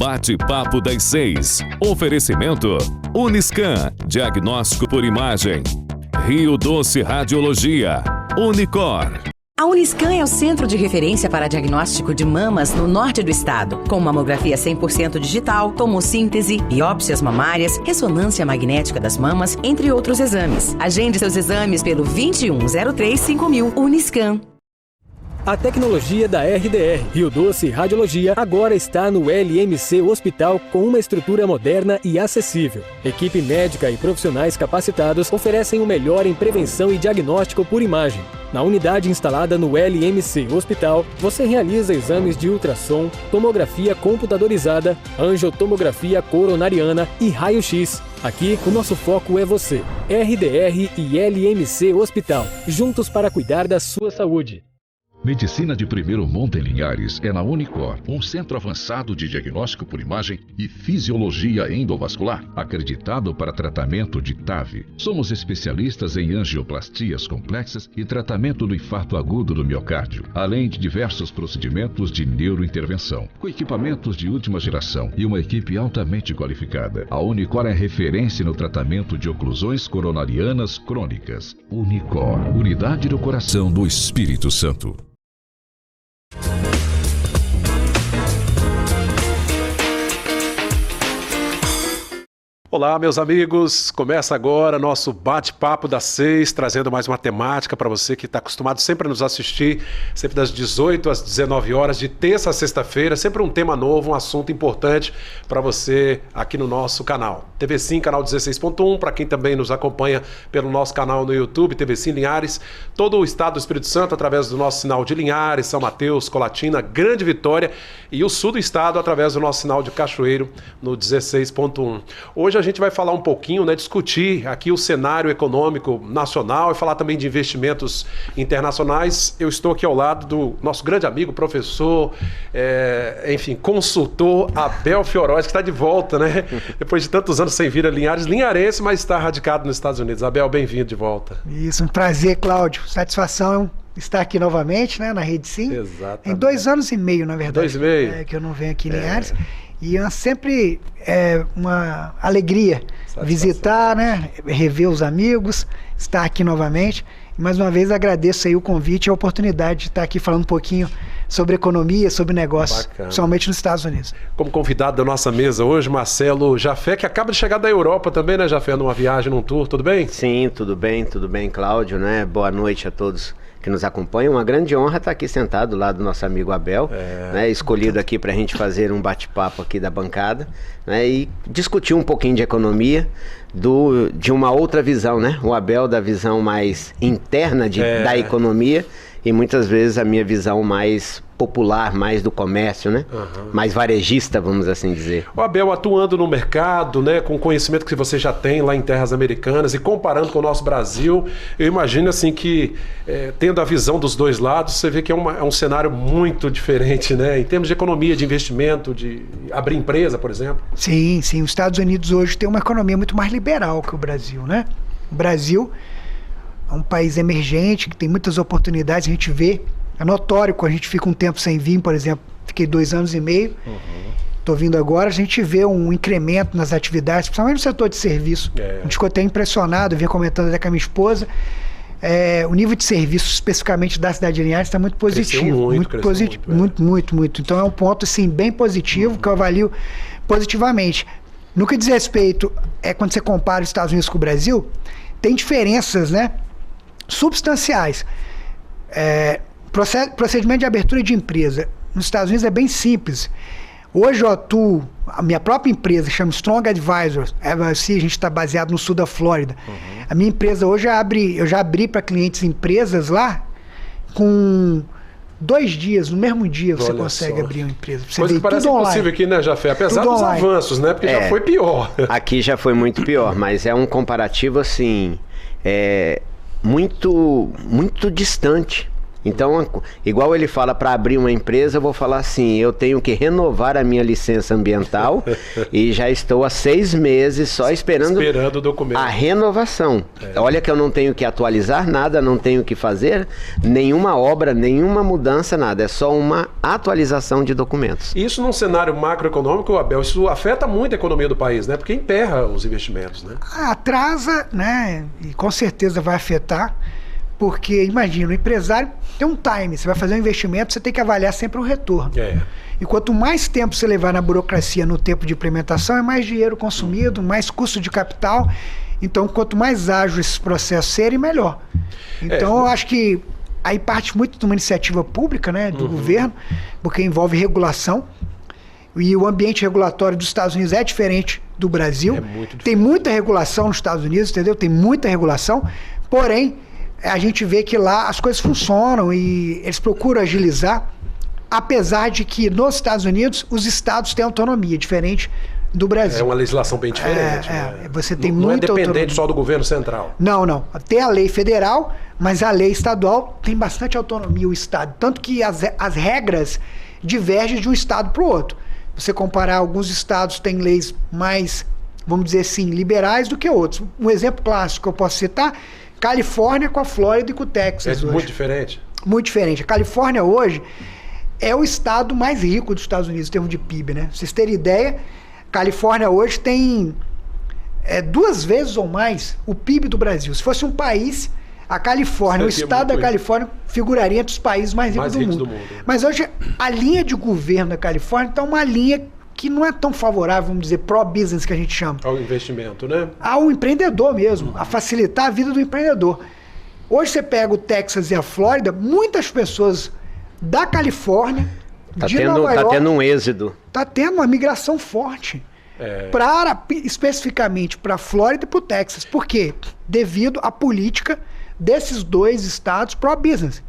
Bate-papo das 6. Oferecimento Uniscan, diagnóstico por imagem. Rio Doce Radiologia. Unicor. A Uniscan é o centro de referência para diagnóstico de mamas no norte do estado, com mamografia 100% digital, tomossíntese, biópsias mamárias, ressonância magnética das mamas, entre outros exames. Agende seus exames pelo 2103-5000 Uniscan. A tecnologia da RDR, Rio Doce Radiologia, agora está no LMC Hospital com uma estrutura moderna e acessível. Equipe médica e profissionais capacitados oferecem o melhor em prevenção e diagnóstico por imagem. Na unidade instalada no LMC Hospital, você realiza exames de ultrassom, tomografia computadorizada, angiotomografia coronariana e raio-x. Aqui, o nosso foco é você. RDR e LMC Hospital, juntos para cuidar da sua saúde. Medicina de primeiro mundo em Linhares é na Unicor, um centro avançado de diagnóstico por imagem e fisiologia endovascular, acreditado para tratamento de TAV. Somos especialistas em angioplastias complexas e tratamento do infarto agudo do miocárdio, além de diversos procedimentos de neurointervenção, com equipamentos de última geração e uma equipe altamente qualificada. A Unicor é referência no tratamento de oclusões coronarianas crônicas. Unicor, unidade do coração do Espírito Santo. Olá, meus amigos, começa agora nosso bate-papo das 6, trazendo mais uma temática para você que está acostumado sempre a nos assistir, sempre das 18 às 19 horas, de terça a sexta-feira, sempre um tema novo, um assunto importante para você aqui no nosso canal. TV Sim, canal 16.1, para quem também nos acompanha pelo nosso canal no YouTube, TV Sim Linhares, todo o estado do Espírito Santo através do nosso sinal de Linhares, São Mateus, Colatina, Grande Vitória e o sul do estado através do nosso sinal de Cachoeiro no 16.1. Hoje a gente vai falar um pouquinho, discutir aqui o cenário econômico nacional e falar também de investimentos internacionais. Eu estou aqui ao lado do nosso grande amigo, professor, consultor Abel Fiorós, que está de volta, né? Depois de tantos anos sem vir a Linhares, linharense, mas está radicado nos Estados Unidos. Abel, bem-vindo de volta. Isso, um prazer, Cláudio. Satisfação estar aqui novamente, né, na Rede Sim. Exatamente. Em 2 anos e meio, na verdade. 2 anos e meio. Que eu não venho aqui em Linhares. E sempre é uma alegria visitar, né, rever os amigos, estar aqui novamente. E mais uma vez agradeço aí o convite e a oportunidade de estar aqui falando um pouquinho sobre economia, sobre negócios, principalmente nos Estados Unidos. Como convidado da nossa mesa hoje, Marcelo Jafé, que acaba de chegar da Europa também, né, Jafé, numa viagem, num tour, tudo bem? Sim, tudo bem, Cláudio, né? Boa noite a todos que nos acompanham. Uma grande honra estar aqui sentado lá do nosso amigo Abel, né, escolhido aqui para a gente fazer um bate-papo aqui da bancada, né, e discutir um pouquinho de economia de uma outra visão, né? O Abel da visão mais interna da economia e muitas vezes a minha visão mais popular, mais do comércio, né? Mais varejista, vamos assim dizer. O Abel atuando no mercado, né, com o conhecimento que você já tem lá em terras americanas e comparando com o nosso Brasil, eu imagino assim que, tendo a visão dos dois lados, você vê que é um cenário muito diferente, né? Em termos de economia, de investimento, de abrir empresa, por exemplo. Sim, os Estados Unidos hoje tem uma economia muito mais liberal que o Brasil, né? O Brasil é um país emergente, que tem muitas oportunidades, a gente vê. É notório quando a gente fica um tempo sem vir, por exemplo, fiquei 2 anos e meio, estou vindo agora, a gente vê um incremento nas atividades, principalmente no setor de serviço. A gente ficou até impressionado, eu vinha comentando até com a minha esposa, o nível de serviço especificamente da cidade de Linhares está muito positivo. Muito. Então é um ponto assim, bem positivo, que eu avalio positivamente. No que diz respeito, quando você compara os Estados Unidos com o Brasil, tem diferenças, né, substanciais. Procedimento de abertura de empresa nos Estados Unidos é bem simples. Hoje eu atuo, a minha própria empresa chama Strong Advisors, a gente está baseado no sul da Flórida. A minha empresa hoje eu já abri para clientes empresas lá com 2 dias, no mesmo dia você consegue abrir uma empresa. Você coisa que parece impossível aqui, né, Jafé? Apesar dos avanços, né? Porque já foi pior. Aqui já foi muito pior, mas é um comparativo assim, muito distante Então, igual ele fala para abrir uma empresa, eu vou falar assim, eu tenho que renovar a minha licença ambiental e já estou há 6 meses só esperando o documento. A renovação. Olha que eu não tenho que atualizar nada, não tenho que fazer nenhuma obra, nenhuma mudança, nada. É só uma atualização de documentos. Isso num cenário macroeconômico, Abel, isso afeta muito a economia do país, né? Porque emperra os investimentos, né? Atrasa, né? E com certeza vai afetar. Porque, imagina, o empresário tem um time, você vai fazer um investimento, você tem que avaliar sempre o retorno. E quanto mais tempo você levar na burocracia no tempo de implementação, é mais dinheiro consumido, mais custo de capital. Então, quanto mais ágil esses processos serem, melhor. Então, eu acho que aí parte muito de uma iniciativa pública, né, do governo, porque envolve regulação. E o ambiente regulatório dos Estados Unidos é diferente do Brasil. Tem muita regulação nos Estados Unidos, entendeu? Tem muita regulação, porém a gente vê que lá as coisas funcionam e eles procuram agilizar, apesar de que nos Estados Unidos os estados têm autonomia, diferente do Brasil. É uma legislação bem diferente. Você tem não muita é dependente autonomia. só do governo central. Não. Tem a lei federal, mas a lei estadual tem bastante autonomia, o estado. Tanto que as regras divergem de um estado para o outro. Você comparar, alguns estados têm leis mais, vamos dizer assim, liberais do que outros. Um exemplo clássico que eu posso citar, Califórnia com a Flórida e com o Texas hoje. Muito diferente? Muito diferente. A Califórnia hoje é o estado mais rico dos Estados Unidos em termos de PIB, né? Pra vocês terem ideia, Califórnia hoje tem 2 vezes ou mais o PIB do Brasil. Se fosse um país, a Califórnia, o estado da Califórnia figuraria entre os países mais ricos do mundo. Mas hoje a linha de governo da Califórnia está uma linha que não é tão favorável, vamos dizer, pro-business, que a gente chama. Ao investimento, né? Ao empreendedor mesmo, a facilitar a vida do empreendedor. Hoje você pega o Texas e a Flórida, muitas pessoas da Califórnia, Nova York... Tá tendo um êxodo. Tá tendo uma migração forte. Especificamente para a Flórida e para o Texas. Por quê? Devido à política desses 2 estados pro-business.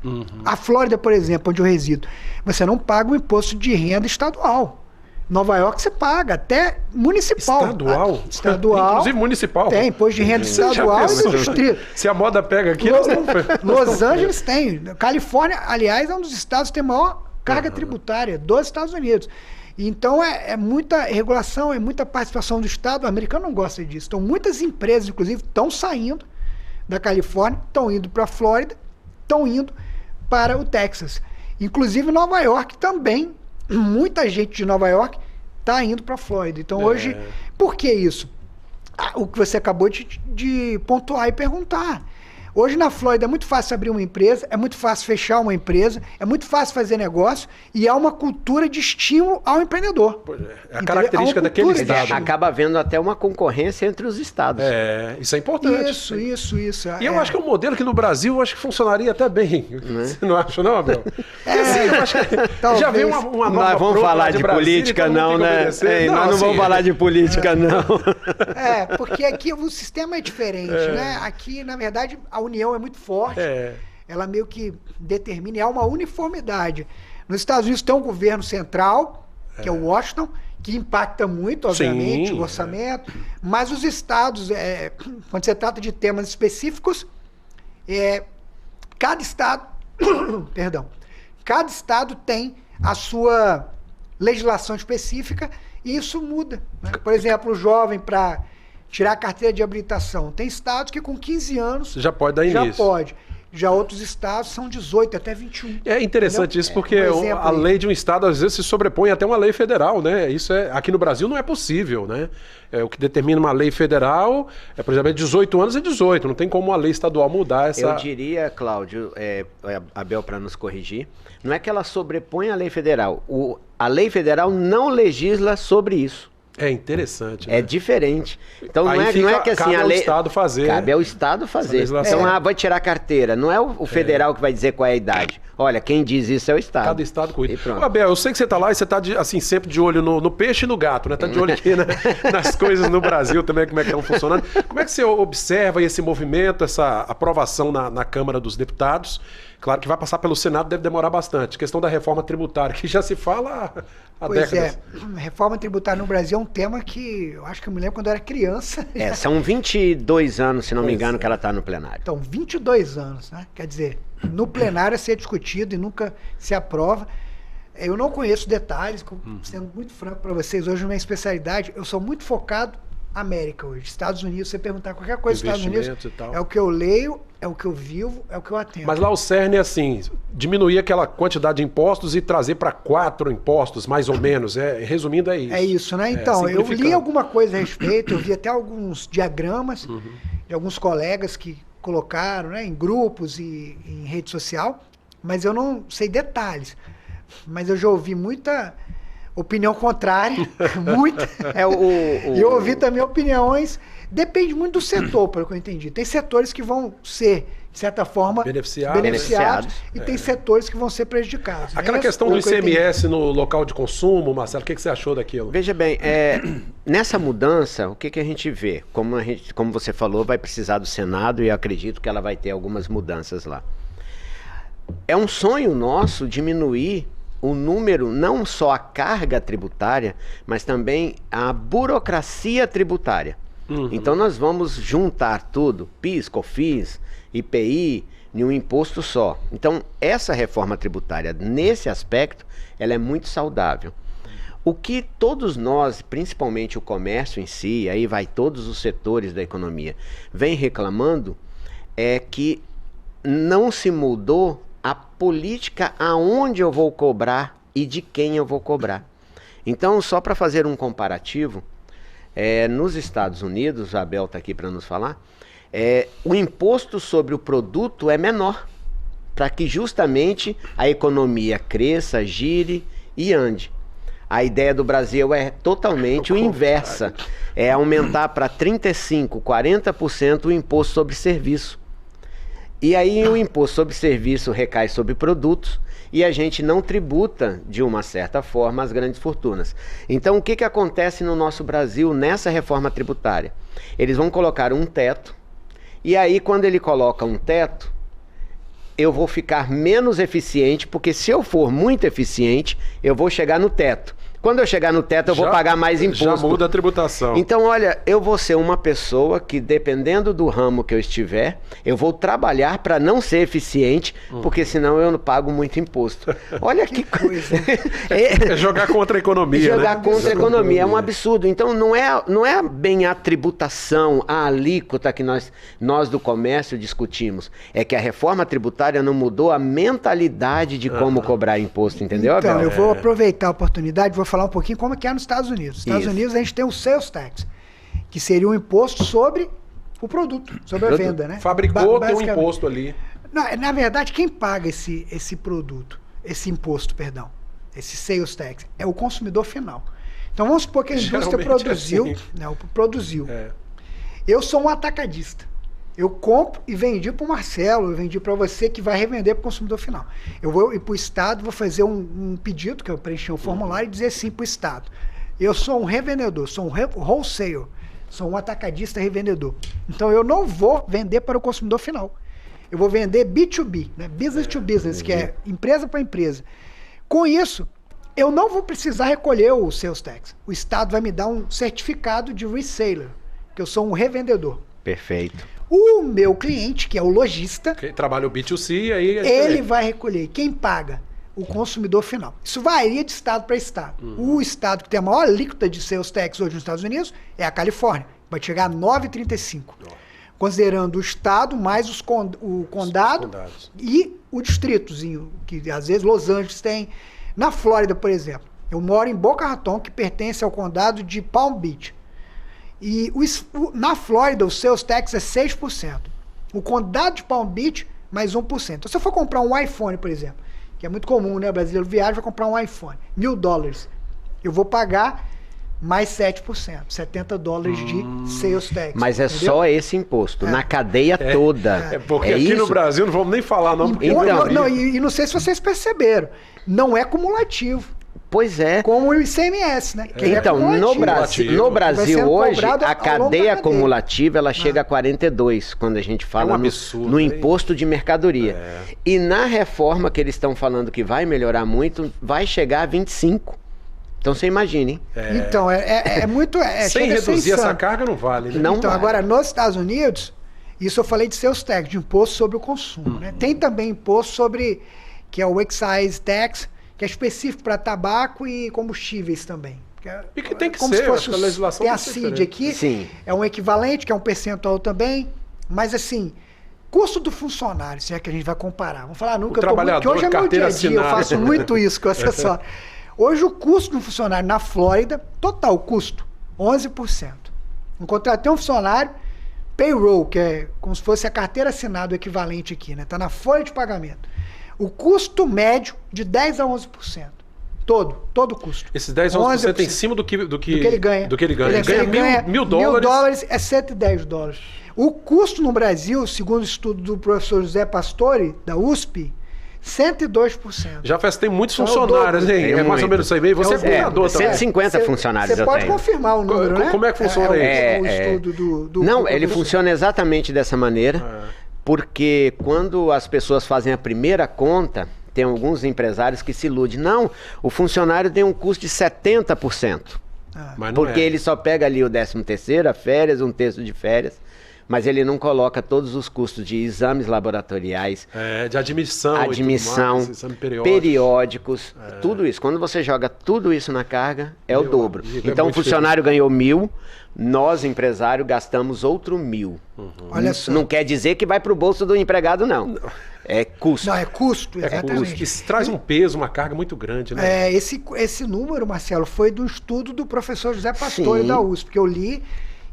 A Flórida, por exemplo, onde eu resido, você não paga o imposto de renda estadual. Nova York você paga, até municipal. Estadual? Inclusive municipal? Tem, imposto de renda estadual e do distrito. Se a moda pega aqui... Los Angeles tem. Califórnia, aliás, é um dos estados que tem maior carga tributária dos Estados Unidos. Então é muita regulação, é muita participação do Estado. O americano não gosta disso. Então muitas empresas, inclusive, estão saindo da Califórnia, estão indo para a Flórida, estão indo para o Texas. Inclusive Nova York também. Muita gente de Nova York está indo para a Flórida. Então hoje, por que isso? O que você acabou de pontuar e perguntar. Hoje na Flórida é muito fácil abrir uma empresa, é muito fácil fechar uma empresa, é muito fácil fazer negócio e há uma cultura de estímulo ao empreendedor. É a característica daquele estado. Acaba havendo até uma concorrência entre os estados. Isso é importante. Isso. E eu acho que é um modelo que no Brasil eu acho que funcionaria até bem. Você não acha não, Abel? Assim, eu acho que já veio uma nova Nós vamos falar de política não, né? Nós não vamos falar de política não. Porque aqui o sistema é diferente, né? Aqui, na verdade, a união é muito forte, ela meio que determina, e há uma uniformidade. Nos Estados Unidos tem um governo central, que é o Washington, que impacta muito, obviamente, o orçamento, mas os estados, quando você trata de temas específicos, cada estado, cada estado tem a sua legislação específica e isso muda, né? Por exemplo, o jovem para tirar a carteira de habilitação. Tem estados que com 15 anos... já pode dar início. Já pode. Já outros estados são 18 até 21. É interessante isso, porque a lei de um estado às vezes se sobrepõe até uma lei federal, né? Isso aqui no Brasil não é possível, né? O que determina uma lei federal, por exemplo, 18 anos é 18, não tem como a lei estadual mudar essa... Eu diria, Cláudio, Abel, para nos corrigir, não é que ela sobrepõe a lei federal. A lei federal não legisla sobre isso. É interessante. Né? É diferente. Então não é que assim cabe a lei. Ao Estado fazer. Cabe ao Estado fazer. Então vai tirar a carteira. Não é o federal que vai dizer qual é a idade. Olha, quem diz isso é o Estado. Cada estado cuida. Abel, eu sei que você está lá e você está assim, sempre de olho no peixe e no gato, né? Está de olho aqui nas coisas no Brasil também, como é que estão funcionando. Como é que você observa esse movimento, essa aprovação na Câmara dos Deputados? Claro que vai passar pelo Senado, deve demorar bastante. A questão da reforma tributária, que já se fala há décadas. Reforma tributária no Brasil é um tema que eu acho que eu me lembro quando eu era criança. São 22 anos, se não me engano, que ela está no plenário. Então, 22 anos, né? Quer dizer, no plenário é ser discutido e nunca se aprova. Eu não conheço detalhes, sendo muito franco para vocês, hoje minha especialidade, eu sou muito focado América hoje. Estados Unidos, você perguntar qualquer coisa dos Estados Unidos, é o que eu leio, é o que eu vivo, é o que eu atendo. Mas lá o cerne é assim, diminuir aquela quantidade de impostos e trazer para 4 impostos, mais ou menos. Resumindo, é isso. É isso, né? Então, eu li alguma coisa a respeito, eu vi até alguns diagramas de alguns colegas que colocaram, né, em grupos e em rede social, mas eu não sei detalhes. Mas eu já ouvi muita opinião contrária, muita. E eu ouvi também opiniões, depende muito do setor, pelo que eu entendi. Tem setores que vão ser, de certa forma, beneficiados e tem setores que vão ser prejudicados. Aquela questão do ICMS no local de consumo, Marcelo, o que você achou daquilo? Veja bem, nessa mudança, o que a gente vê? Como você falou, vai precisar do Senado e eu acredito que ela vai ter algumas mudanças lá. É um sonho nosso diminuir o número, não só a carga tributária, mas também a burocracia tributária. Então nós vamos juntar tudo, PIS, COFINS, IPI, em um imposto só. Então essa reforma tributária, nesse aspecto, ela é muito saudável. O que todos nós, principalmente o comércio em si, aí vai todos os setores da economia, vem reclamando, é que não se mudou a política aonde eu vou cobrar e de quem eu vou cobrar. Então, só para fazer um comparativo, nos Estados Unidos, a Abel está aqui para nos falar, o imposto sobre o produto é menor, para que justamente a economia cresça, gire e ande. A ideia do Brasil é totalmente o inversa, é aumentar para 35%, 40% o imposto sobre serviço. E aí o imposto sobre serviço recai sobre produtos e a gente não tributa, de uma certa forma, as grandes fortunas. Então o que acontece no nosso Brasil nessa reforma tributária? Eles vão colocar um teto e aí quando ele coloca um teto, eu vou ficar menos eficiente, porque se eu for muito eficiente, eu vou chegar no teto. Quando eu chegar no teto, eu vou pagar mais imposto. Já muda a tributação. Então, olha, eu vou ser uma pessoa que, dependendo do ramo que eu estiver, eu vou trabalhar para não ser eficiente, porque senão eu não pago muito imposto. Olha que coisa. É jogar contra a economia, jogar contra a economia. É um absurdo. Então, não é bem a tributação, a alíquota que nós do comércio discutimos. É que a reforma tributária não mudou a mentalidade de como cobrar imposto, entendeu, Abel? Então, eu vou aproveitar a oportunidade, vou falar um pouquinho como é que é nos Estados Unidos. Nos Estados Unidos a gente tem o sales tax, que seria um imposto sobre o produto, sobre a venda, né? Fabricou, tem um imposto ali. Na verdade, quem paga esse produto, esse imposto, perdão, esse sales tax, é o consumidor final. Então vamos supor que a indústria produziu, produziu. Eu sou um atacadista. Eu compro e vendi para o Marcelo, eu vendi para você que vai revender para o consumidor final. Eu vou ir para o Estado, vou fazer um pedido, que eu preenchi um formulário e dizer sim para o Estado. Eu sou um revendedor, sou um wholesale, sou um atacadista revendedor. Então eu não vou vender para o consumidor final. Eu vou vender B2B, né? Business to business, que é empresa para empresa. Com isso, eu não vou precisar recolher o sales tax. O Estado vai me dar um certificado de reseller, que eu sou um revendedor. Perfeito. O meu cliente, que é o lojista, quem trabalha o B2C, aí ele vai recolher. Quem paga? O consumidor final. Isso varia de estado para estado. O estado que tem a maior alíquota de sales tax hoje nos Estados Unidos é a Califórnia. Vai chegar a 9,35%. Considerando o estado mais o condado e o distritozinho, que às vezes Los Angeles tem. Na Flórida, por exemplo, eu moro em Boca Raton, que pertence ao condado de Palm Beach. E na Flórida, o sales tax é 6%. O condado de Palm Beach, mais 1%. Então, se eu for comprar um iPhone, por exemplo, que é muito comum, né? O brasileiro viaja, vai comprar um iPhone, $1.000. Eu vou pagar mais 7%, $70 de sales tax. Mas é entendeu? Só esse imposto, na cadeia toda. Porque aqui no Brasil, não vamos nem falar, não. E não sei se vocês perceberam, não é cumulativo. Pois é. Como o ICMS, né? Que então, no Brasil hoje, a cadeia acumulativa, ela chega a 42, quando a gente fala no imposto de mercadoria. E na reforma que eles estão falando que vai melhorar muito, vai chegar a 25. Então você imagine, hein? Então, é muito... Sem reduzir essa carga não vale, né? Não Então, vale. agora, nos Estados Unidos, isso eu falei de sales tax, de imposto sobre o consumo, né? Tem também imposto sobre, que é o excise tax, que é específico para tabaco e combustíveis também. E que tem que como ser, se fosse acho que a legislação tem a tem que ser CID diferente. aqui, Sim. é um equivalente, que é um percentual também, mas assim, custo do funcionário, se é que a gente vai comparar. Vamos falar nunca, que hoje é meu dia a dia, eu faço muito isso com o acessório. Hoje o custo do funcionário na Flórida, total custo, 11%. Eu contratei um funcionário, payroll, que é como se fosse a carteira assinada, o equivalente aqui, né? Está na folha de pagamento. O custo médio de 10% a 11%. Todo o custo. Esses 10% a 11% em cima do que ele ganha. Ele ganha mil dólares. É $110. O custo no Brasil, segundo o estudo do professor José Pastore, da USP, 102%. Já tem muitos funcionários, hein? É mais ou menos isso aí mesmo. Você é fundador também. 150 funcionários Você pode confirmar o número, né? Como é que funciona o estudo do... Não, ele funciona exatamente dessa maneira, porque quando as pessoas fazem a primeira conta, tem alguns empresários que se iludem. Não, o funcionário tem um custo de 70%. Mas não porque ele só pega ali o 13º, a férias, um terço de férias, mas ele não coloca todos os custos de exames laboratoriais, de admissão, mais, exame periódicos, tudo isso. Quando você joga tudo isso na carga, é o dobro. Então o funcionário ganhou 1.000, nós, empresário, gastamos outro 1.000. Olha só. Não quer dizer que vai para o bolso do empregado, não. É custo. Não, é custo, exatamente. Isso traz um peso, uma carga muito grande, né? Esse número, Marcelo, foi do estudo do professor José Pastore da USP, que eu li,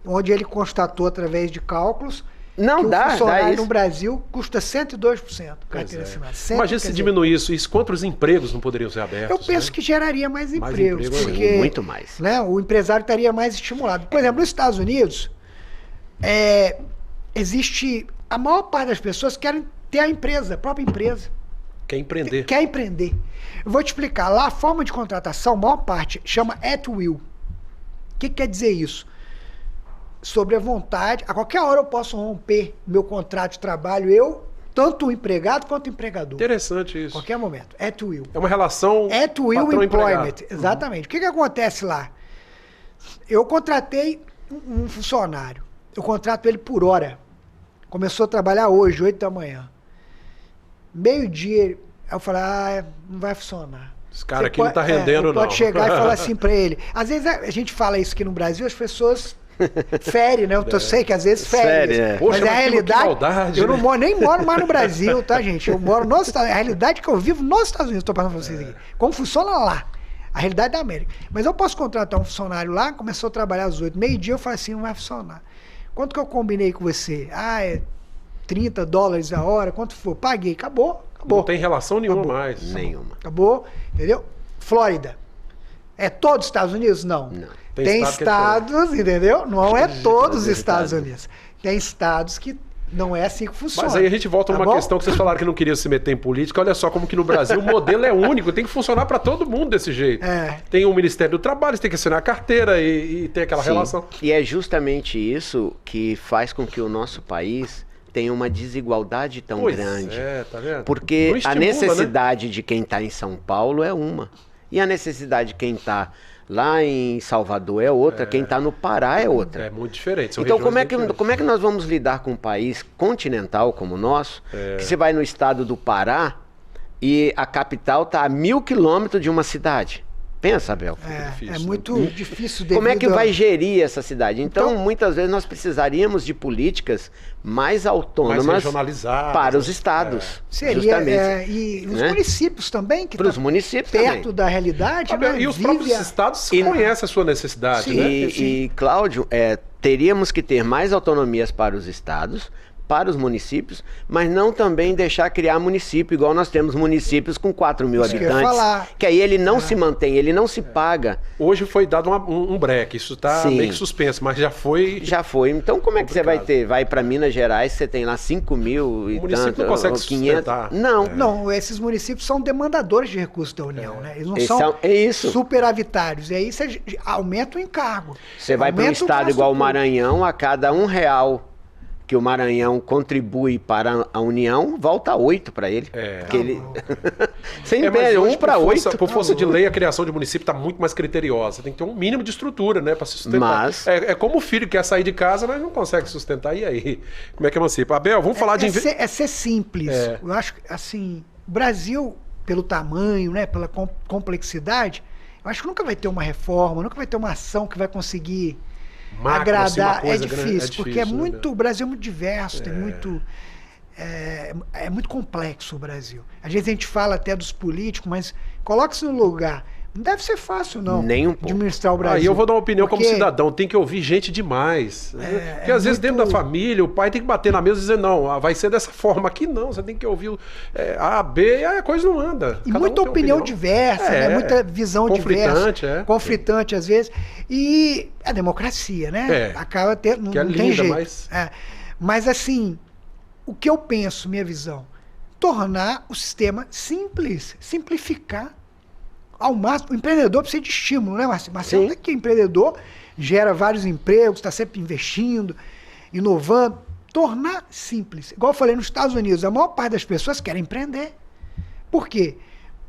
onde ele constatou através de cálculos que o funcionário no Brasil custa 102%. Carteira assinada. Imagina se diminuir isso, quantos empregos não poderiam ser abertos? Eu penso que geraria mais empregos. Porque, muito mais. Né, o empresário estaria mais estimulado. Por exemplo, nos Estados Unidos, existe... A maior parte das pessoas querem ter a própria empresa. Quer empreender. Quer empreender. Eu vou te explicar. Lá a forma de contratação, a maior parte, chama at will. O que quer dizer isso? Sobre a vontade, a qualquer hora eu posso romper meu contrato de trabalho, tanto o empregado quanto o empregador. Interessante isso. A qualquer momento. At will. É uma relação at will employment. Exatamente. O que acontece lá? Eu contratei um funcionário. Eu contrato ele por hora. Começou a trabalhar hoje, 8 da manhã. Meio-dia, eu falei, não vai funcionar. Esse cara aqui não tá rendendo, não. Pode chegar e falar assim pra ele. Às vezes a gente fala isso aqui no Brasil, as pessoas ferem, né? Eu sei que às vezes ferem. Poxa, mas a realidade, maldade, eu não nem moro mais no Brasil, tá, gente? Eu moro nos Estados Unidos. A realidade que eu vivo nos Estados Unidos, estou passando pra vocês aqui. Como funciona lá. A realidade da América. Mas eu posso contratar um funcionário lá, começou a trabalhar às 8, meio-dia, eu falei assim, não vai funcionar. Quanto que eu combinei com você? É $30 a hora, quanto for? Paguei, acabou. Não tem relação nenhuma mais. Nenhuma. Acabou, entendeu? Flórida. É todos os Estados Unidos? Não. Tem estados, entendeu? Não é todos os Estados Unidos. Tem estados que não é assim que funciona. Mas aí a gente volta numa questão que vocês falaram que não queriam se meter em política. Olha só como que no Brasil o modelo é único, tem que funcionar para todo mundo desse jeito. Tem o Ministério do Trabalho, você tem que assinar a carteira e ter aquela relação. E é justamente isso que faz com que o nosso país tenha uma desigualdade tão grande. Tá vendo? Porque a necessidade de quem está em São Paulo é uma. E a necessidade de quem está lá em Salvador é outra, quem está no Pará é outra. É muito diferente. Então como é que nós vamos lidar com um país continental como o nosso, que você vai no estado do Pará e a capital está a 1.000 quilômetros de uma cidade? Pensa, Abel. É muito difícil. Como é que vai gerir essa cidade? Então, muitas vezes nós precisaríamos de políticas mais autônomas, mais regionalizadas para os estados. Seria, e os municípios também, que para os municípios perto da realidade. E os próprios estados conhecem a sua necessidade. Sim, né? E Cláudio, teríamos que ter mais autonomias para os estados, para os municípios, mas não também deixar criar município, igual nós temos municípios com 4.000 habitantes, que aí ele não se mantém, ele não se paga. Hoje foi dado um break, isso está meio que suspenso, mas já foi... Já foi, então como é que você vai ter? Vai para Minas Gerais, você tem lá 5.000 e tanto, não consegue 500. sustentar. Não, esses municípios são demandadores de recursos da União, né? Eles não são superavitários, e aí você aumenta o encargo. Você vai para um estado igual o Maranhão, a cada R$1 que o Maranhão contribui para a União, volta 8 para ele. Porque ele... Você entende? 1 para 8. Por força de lei, a criação de município está muito mais criteriosa. Tem que ter um mínimo de estrutura, né, para se sustentar. Mas... É como o filho que quer sair de casa, mas não consegue sustentar. E aí? Como é que emancipa? Abel, vamos falar de... É ser simples. Eu acho que, assim, o Brasil, pelo tamanho, né, pela complexidade, eu acho que nunca vai ter uma reforma, nunca vai ter uma ação que vai conseguir agradar. É difícil, porque o Brasil é muito diverso, tem muito... É muito complexo o Brasil. Às vezes a gente fala até dos políticos, mas coloque-se no lugar. Não deve ser fácil, não, nem um pouco, administrar o Brasil. Aí eu vou dar uma opinião como cidadão. Tem que ouvir gente demais. Porque às vezes dentro da família, o pai tem que bater na mesa e dizer, não, vai ser dessa forma. Aqui não, você tem que ouvir A, B, e a coisa não anda. E muita opinião diversa, né? Muita visão diversa. Conflitante, às vezes. E a democracia, né? Acaba tendo... Não tem jeito. Mas assim, o que eu penso, minha visão, tornar o sistema simples, simplificar ao máximo. O empreendedor precisa de estímulo, né, Marcelo? Marcelo é que é empreendedor, gera vários empregos, está sempre investindo, inovando. Tornar simples. Igual eu falei, nos Estados Unidos, a maior parte das pessoas querem empreender. Por quê?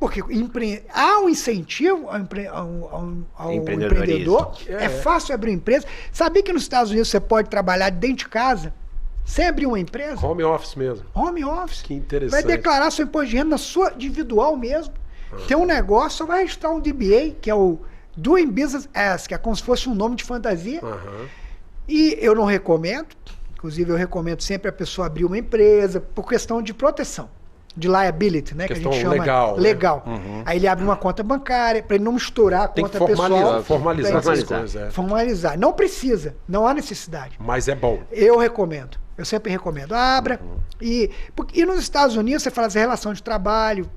Porque há um incentivo ao empreendedor. É fácil abrir empresa. Sabia que nos Estados Unidos você pode trabalhar dentro de casa sem abrir uma empresa? Home office mesmo. Home office. Que interessante. Vai declarar seu imposto de renda na sua individual mesmo. Tem um negócio, só vai registrar um DBA, que é o Doing Business As, que é como se fosse um nome de fantasia. E eu não recomendo, inclusive eu recomendo sempre a pessoa abrir uma empresa por questão de proteção, de liability, né? Questão que a gente chama legal. Aí ele abre uma conta bancária para ele não misturar a conta pessoal. Formalizar essas coisas. Formalizar. Não precisa, não há necessidade. Mas é bom. Eu recomendo. Eu sempre recomendo. Abra. E nos Estados Unidos você fala de relação de trabalho.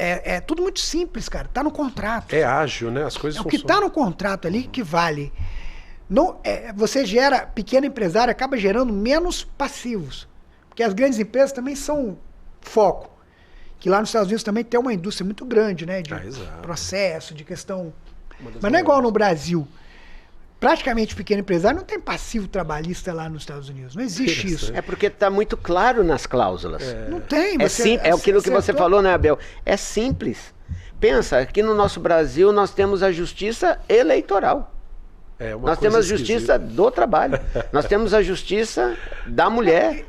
É tudo muito simples, cara. Tá no contrato. É ágil, né? As coisas funcionam. O que tá no contrato ali que vale. Não, você gera, pequeno empresário acaba gerando menos passivos. Porque as grandes empresas também são foco. Que lá nos Estados Unidos também tem uma indústria muito grande, né? De processo, de questão... Mas não é igual no Brasil. Praticamente o pequeno empresário não tem passivo trabalhista lá nos Estados Unidos. Não existe isso. É porque está muito claro nas cláusulas. Não tem. É aquilo que você falou, né, Abel? É simples. Pensa, aqui no nosso Brasil nós temos a justiça eleitoral. Nós temos a justiça do trabalho. Nós temos a justiça da mulher.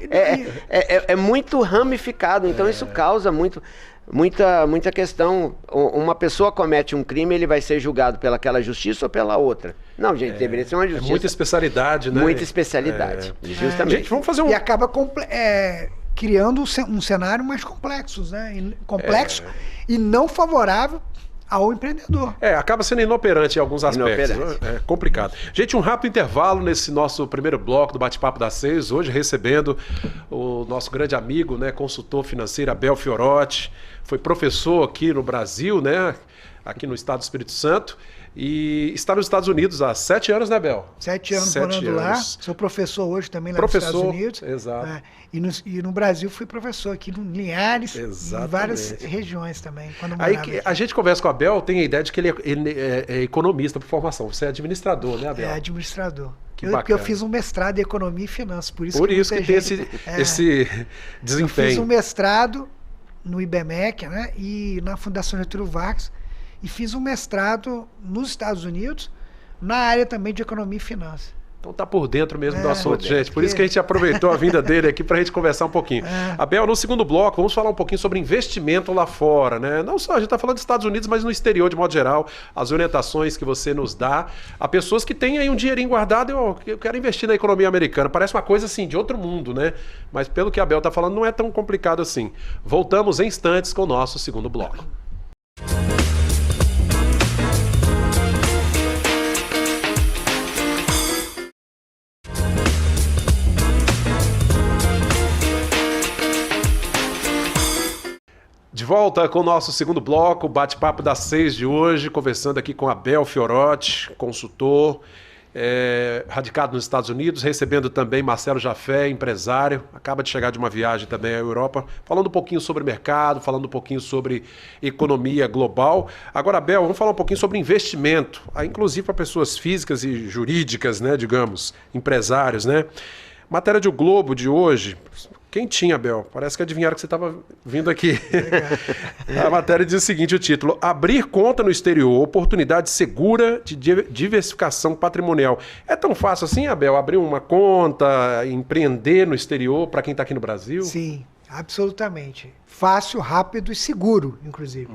É muito ramificado. Então isso causa muita questão. Uma pessoa comete um crime, ele vai ser julgado pelaquela justiça ou pela outra? Não, gente, deveria ser uma justiça. Muita especialidade, né? Muita especialidade. Justamente. Gente, vamos fazer E acaba criando um cenário mais complexo, né? Complexo e não favorável ao empreendedor. Acaba sendo inoperante em alguns aspectos. É complicado. Gente, um rápido intervalo nesse nosso primeiro bloco do Bate-Papo das 6. Hoje recebendo o nosso grande amigo, né, consultor financeiro Abel Fiorotti. Foi professor aqui no Brasil, né, aqui no estado do Espírito Santo. E está nos Estados Unidos há 7 anos, né, Bel? 7 anos morando lá. Sou professor hoje também lá nos Estados Unidos. Exato. E no Brasil fui professor aqui no Linhares, em várias regiões também. Aí a gente conversa com o Abel, tem a ideia de que ele é economista por formação. Você é administrador, né, Abel? É administrador. Porque eu fiz um mestrado em economia e finanças. Por isso que tem esse desempenho. Eu fiz um mestrado no IBMEC, né, e na Fundação Getúlio Vargas. E fiz um mestrado nos Estados Unidos, na área também de economia e finanças. Então tá por dentro mesmo do assunto, gente. Por isso que a gente aproveitou a vinda dele aqui para a gente conversar um pouquinho. Abel, no segundo bloco, vamos falar um pouquinho sobre investimento lá fora, né? Não só, a gente está falando dos Estados Unidos, mas no exterior, de modo geral, as orientações que você nos dá a pessoas que têm aí um dinheirinho guardado eu quero investir na economia americana. Parece uma coisa assim, de outro mundo, né? Mas pelo que a Abel está falando, não é tão complicado assim. Voltamos em instantes com o nosso segundo bloco. De volta com o nosso segundo bloco, bate-papo das 6 de hoje, conversando aqui com Abel Fiorotti, consultor, radicado nos Estados Unidos, recebendo também Marcelo Jafé, empresário, acaba de chegar de uma viagem também à Europa, falando um pouquinho sobre mercado, falando um pouquinho sobre economia global. Agora, Abel, vamos falar um pouquinho sobre investimento, inclusive para pessoas físicas e jurídicas, né, digamos, empresários, né? Matéria do Globo de hoje. Quem tinha, Abel? Parece que adivinharam que você estava vindo aqui. A matéria diz o seguinte, o título: Abrir conta no exterior, oportunidade segura de diversificação patrimonial. É tão fácil assim, Abel, abrir uma conta, empreender no exterior para quem está aqui no Brasil? Sim, absolutamente. Fácil, rápido e seguro, inclusive.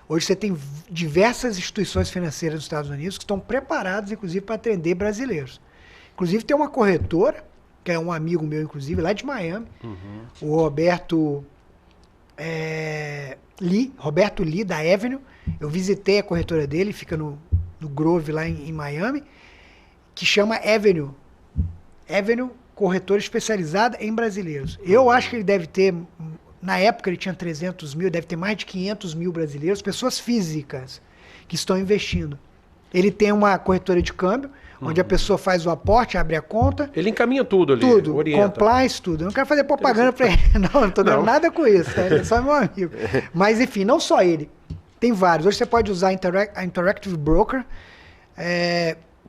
Hoje você tem diversas instituições financeiras dos Estados Unidos que estão preparadas, inclusive, para atender brasileiros. Inclusive, tem uma corretora, que é um amigo meu, inclusive, lá de Miami, o Roberto Lee, da Avenue. Eu visitei a corretora dele, fica no Grove, lá em Miami, que chama Avenue. Avenue, corretora especializada em brasileiros. Eu acho que ele deve ter, na época ele tinha 300 mil, deve ter mais de 500 mil brasileiros, pessoas físicas que estão investindo. Ele tem uma corretora de câmbio, onde a pessoa faz o aporte, abre a conta. Ele encaminha tudo ali, tudo, orienta. Compliance, tudo. Eu não quero fazer propaganda para ele, não estou ganhando nada com isso, tá? Ele é só meu amigo. Mas, enfim, não só ele. Tem vários. Hoje você pode usar a Interactive Broker,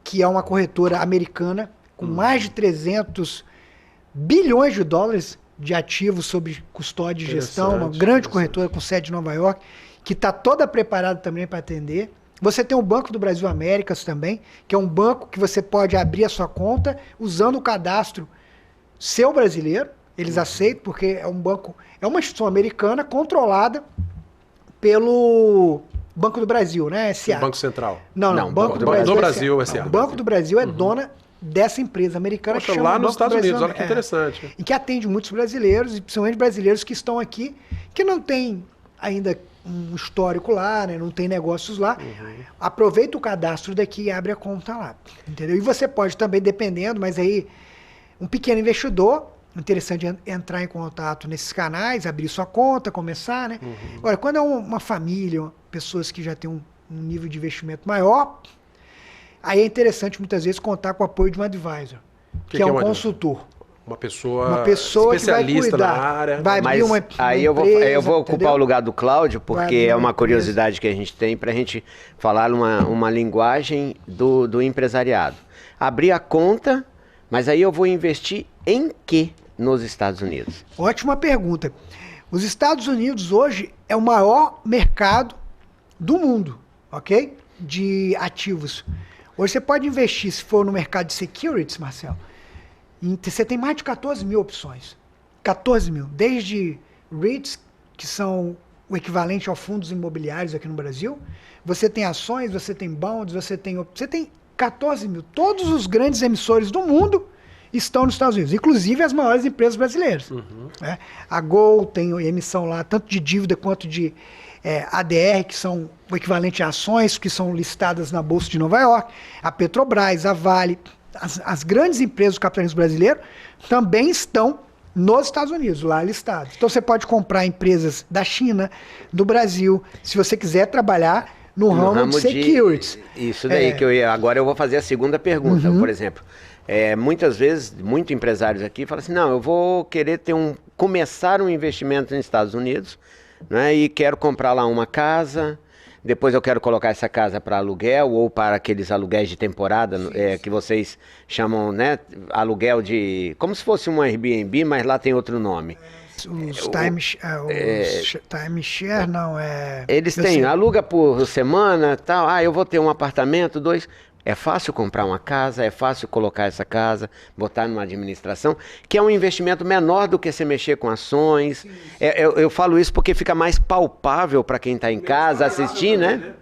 que é uma corretora americana com mais de 300 bilhões de dólares de ativos sob custódia e gestão, uma grande corretora com sede em Nova York, que está toda preparada também para atender. Você tem o Banco do Brasil Américas também, que é um banco que você pode abrir a sua conta usando o cadastro seu brasileiro. Eles aceitam, porque é um banco, é uma instituição americana controlada pelo Banco do Brasil, né? SA. O Banco Central. Não, Banco do Brasil, SA. O Banco do Brasil é dona dessa empresa americana. Poxa, que chama lá nos Estados Unidos, olha que América. interessante. E que atende muitos brasileiros, e principalmente brasileiros que estão aqui, que não têm ainda um histórico lá, né? Não tem negócios lá. Aproveita o cadastro daqui e abre a conta lá, entendeu? E você pode também, dependendo, mas aí um pequeno investidor, interessante entrar em contato nesses canais, abrir sua conta, começar, né? Agora, quando é uma família, pessoas que já têm um nível de investimento maior, aí é interessante muitas vezes contar com o apoio de um advisor, que é um consultor. Uma pessoa que especialista vai cuidar, na área. vai abrir uma aí empresa, eu vou ocupar entendeu? o lugar do Cláudio, porque é uma curiosidade que a gente tem para a gente falar uma linguagem do empresariado. Abrir a conta, mas aí eu vou investir em quê nos Estados Unidos? Ótima pergunta. Os Estados Unidos hoje é o maior mercado do mundo, ok? De ativos. Hoje você pode investir, se for no mercado de securities, Marcelo, você tem mais de 14 mil opções. 14 mil. Desde REITs, que são o equivalente a fundos imobiliários aqui no Brasil. Você tem ações, você tem bonds, você tem 14 mil. Todos os grandes emissores do mundo estão nos Estados Unidos, inclusive as maiores empresas brasileiras. Né? A Gol tem emissão lá, tanto de dívida quanto de ADR, que são o equivalente a ações, que são listadas na Bolsa de Nova York. A Petrobras, a Vale... As grandes empresas do capitalismo brasileiro também estão nos Estados Unidos, lá listadas. Então você pode comprar empresas da China, do Brasil, se você quiser trabalhar no ramo de securities. Isso daí agora eu vou fazer a segunda pergunta, por exemplo. Muitas vezes, muitos empresários aqui falam assim, não, eu vou querer começar um investimento nos Estados Unidos, né, e quero comprar lá uma casa. Depois eu quero colocar essa casa para aluguel ou para aqueles aluguéis de temporada, que vocês chamam, né, aluguel de... Como se fosse um Airbnb, mas lá tem outro nome. Os timeshare, não, Eles têm, aluga por semana, tal. Eu vou ter um apartamento, 2... É fácil comprar uma casa, é fácil colocar essa casa, botar numa administração, que é um investimento menor do que você mexer com ações. Eu falo isso porque fica mais palpável para quem está em casa assistir, né?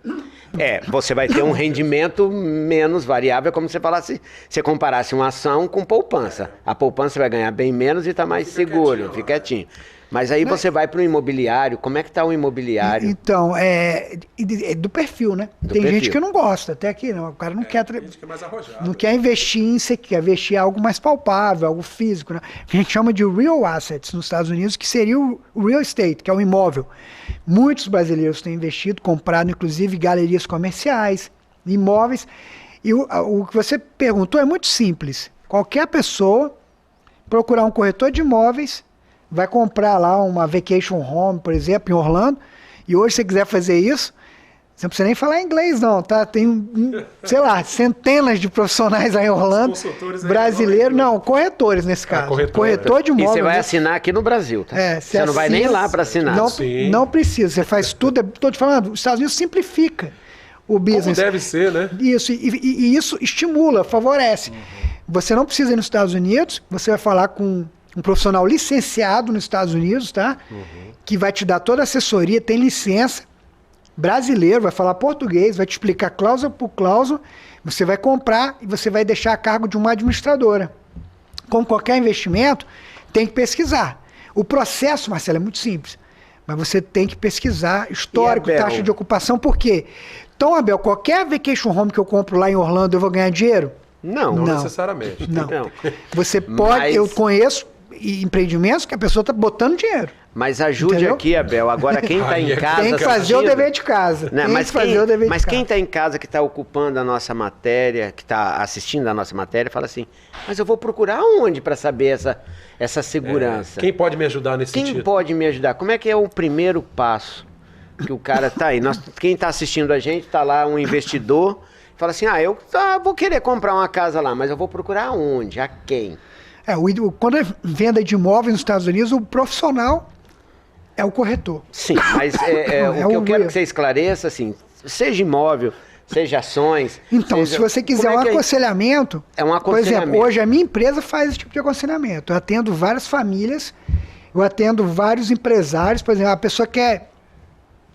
Você vai ter um rendimento menos variável, como se falasse, se comparasse uma ação com poupança. A poupança vai ganhar bem menos e está mais seguro, fica quietinho. Mas aí você vai para o imobiliário, como é que está o imobiliário? Então, é do perfil, né? Tem gente que não gosta, até aqui, não. O cara não quer... Não quer investir quer investir em algo mais palpável, algo físico, né? A gente chama de real assets nos Estados Unidos, que seria o real estate, que é o imóvel. Muitos brasileiros têm investido, comprado, inclusive, galerias comerciais, imóveis. E o que você perguntou é muito simples. Qualquer pessoa procurar um corretor de imóveis, vai comprar lá uma vacation home, por exemplo, em Orlando, e hoje, se você quiser fazer isso, Você não precisa nem falar inglês, não, tá? Tem, sei lá, centenas de profissionais aí em Orlando, brasileiros, não, corretores nesse caso. Corretor de imóvel. E você vai assinar aqui no Brasil, tá? Você não vai nem lá para assinar. Não precisa, você faz tudo. Estou te falando, os Estados Unidos simplifica o business. Como deve ser, né? Isso, e isso estimula, favorece. Você não precisa ir nos Estados Unidos, você vai falar com um profissional licenciado nos Estados Unidos, tá? Que vai te dar toda a assessoria, tem licença, brasileiro, vai falar português, vai te explicar cláusula por cláusula, você vai comprar e você vai deixar a cargo de uma administradora. Como qualquer investimento, tem que pesquisar. O processo, Marcelo, é muito simples, mas você tem que pesquisar histórico, taxa de ocupação, por quê? Então, Abel, qualquer vacation home que eu compro lá em Orlando, eu vou ganhar dinheiro? Não necessariamente. Não. Você pode, eu conheço empreendimentos que a pessoa está botando dinheiro. Mas ajude aqui, Abel. Agora, quem está em casa... Tem que fazer o dever de casa. Mas quem está em casa, que está ocupando a nossa matéria, que está assistindo a nossa matéria, fala assim, mas eu vou procurar onde para saber essa segurança? Quem pode me ajudar nesse sentido? Quem pode me ajudar? Como é que é o primeiro passo que o cara está aí? Quem está assistindo a gente, está lá um investidor, fala assim, eu vou querer comprar uma casa lá, mas eu vou procurar onde? A quem? Quando é venda de imóveis nos Estados Unidos, o profissional é o corretor. Sim, mas o que eu quero que você esclareça, assim, seja imóvel, seja ações... Então, se você quiser um aconselhamento... É um aconselhamento. Por exemplo, hoje a minha empresa faz esse tipo de aconselhamento. Eu atendo várias famílias, eu atendo vários empresários, por exemplo, a pessoa quer